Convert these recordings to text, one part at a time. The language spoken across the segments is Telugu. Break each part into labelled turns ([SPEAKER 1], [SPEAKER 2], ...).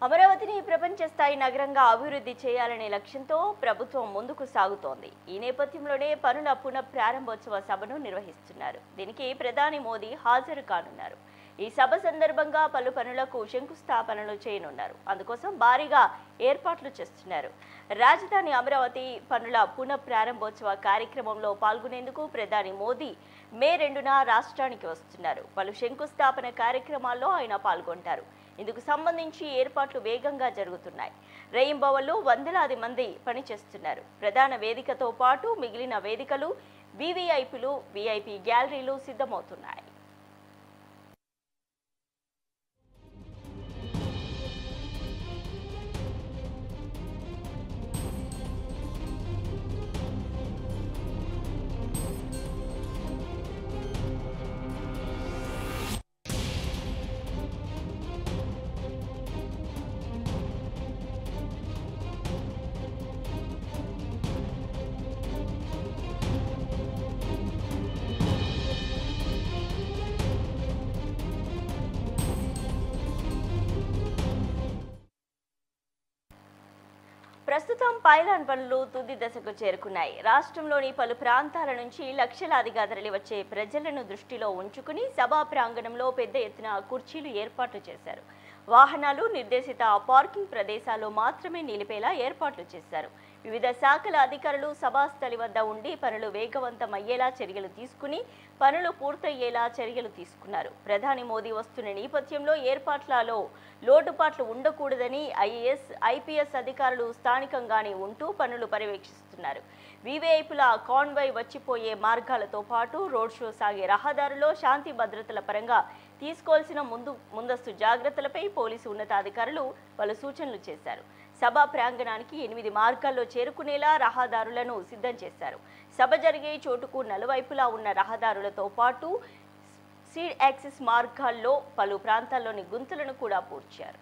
[SPEAKER 1] అమరావతిని ప్రపంచ స్థాయి నగరంగా అభివృద్ధి చేయాలనే లక్ష్యంతో ప్రభుత్వం ముందుకు సాగుతోంది. ఈ నేపథ్యంలోనే పనుల పునఃప్రారంభోత్సవ సభను నిర్వహిస్తున్నారు. దీనికి ప్రధాని మోదీ హాజరు కానున్నారు. ఈ సభ సందర్భంగా పలు పనులకు శంకుస్థాపనలు చేయనున్నారు. అందుకోసం భారీగా ఏర్పాట్లు చేస్తున్నారు. రాజధాని అమరావతి పనుల పునఃప్రారంభోత్సవ కార్యక్రమంలో పాల్గొనేందుకు ప్రధాని మోదీ మే 2న రాష్ట్రానికి వస్తున్నారు. పలు శంకుస్థాపన కార్యక్రమాల్లో ఆయన పాల్గొంటారు. ఇందుకు సంబంధించి ఏర్పాట్లు వేగంగా జరుగుతున్నాయి. రేయింబవళ్లు వందలాది మంది పనిచేస్తున్నారు. ప్రధాన వేదికతో పాటు మిగిలిన వేదికలు, వీవీఐపీలు, వీఐపీ గ్యాలరీలు సిద్ధమవుతున్నాయి. ప్రస్తుతం పైలాన్ పనులు తుది దశకు చేరుకున్నాయి. రాష్ట్రంలోని పలు ప్రాంతాల నుంచి లక్షలాదిగా తరలివచ్చే ప్రజలను దృష్టిలో ఉంచుకుని సభా ప్రాంగణంలో పెద్ద ఎత్తున కుర్చీలు ఏర్పాట్లు చేశారు. వాహనాలు నిర్దేశిత పార్కింగ్ ప్రదేశాల్లో మాత్రమే నిలిపేలా ఏర్పాట్లు చేశారు. వివిధ శాఖల అధికారులు సభాస్థలి వద్ద ఉండి పనులు వేగవంతమయ్యేలా చర్యలు తీసుకుని పనులు పూర్తయ్యేలా చర్యలు తీసుకున్నారు. ప్రధాని మోదీ వస్తున్న నేపథ్యంలో ఏర్పాట్లలో లోటుపాట్లు ఉండకూడదని ఐఏఎస్, ఐపీఎస్ అధికారులు స్థానికంగానే ఉంటూ పనులు పర్యవేక్షిస్తున్నారు. వీవీఐపీల కాన్వాయ్ వచ్చిపోయే మార్గాలతో పాటు రోడ్ షో సాగే రహదారుల్లో శాంతి భద్రతల పరంగా తీసుకోవాల్సిన ముందస్తు జాగ్రత్తలపై పోలీసు ఉన్నతాధికారులు పలు సూచనలు చేశారు. సభా ప్రాంగణానికి 8 మార్గాల్లో చేరుకునేలా రహదారులను సిద్ధం చేశారు. సభ జరిగే చోటుకు నలువైపులా ఉన్న రహదారులతో పాటు సీడ్ యాక్సిస్ మార్గాల్లో పలు ప్రాంతాల్లోని గుంతలను కూడా పూడ్చారు.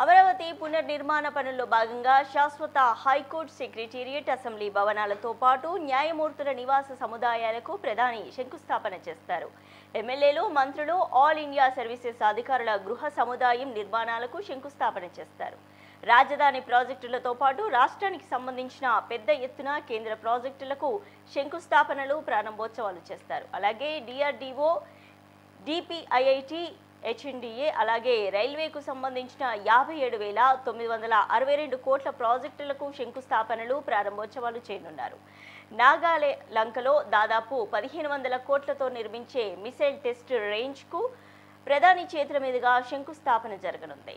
[SPEAKER 1] అమరావతి పునర్నిర్మాణ పనుల్లో భాగంగా శాశ్వత హైకోర్టు సెక్రటేరియట్, అసెంబ్లీ భవనాలతో పాటు న్యాయమూర్తుల నివాస సముదాయాలకు ప్రధాని శంకుస్థాపన చేస్తారు. ఎమ్మెల్యేలు, మంత్రులు, ఆల్ ఇండియా సర్వీసెస్ అధికారుల గృహ సముదాయం నిర్మాణాలకు శంకుస్థాపన చేస్తారు. రాజధాని ప్రాజెక్టులతో పాటు రాష్ట్రానికి సంబంధించిన పెద్ద ఎత్తున కేంద్ర ప్రాజెక్టులకు శంకుస్థాపనలు, ప్రారంభోత్సవాలు చేస్తారు. అలాగే డిఆర్డీఓ, డిపిఐఐటి, హెచ్ఎండిఏ, అలాగే రైల్వేకు సంబంధించిన 57,962 కోట్ల ప్రాజెక్టులకు శంకుస్థాపనలు, ప్రారంభోత్సవాలు చేయనున్నారు. నాగాలంకలో దాదాపు 1,500 కోట్లతో నిర్మించే మిసైల్ టెస్ట్ రేంజ్కు ప్రధాని చేతుల మీదుగా శంకుస్థాపన జరగనుంది.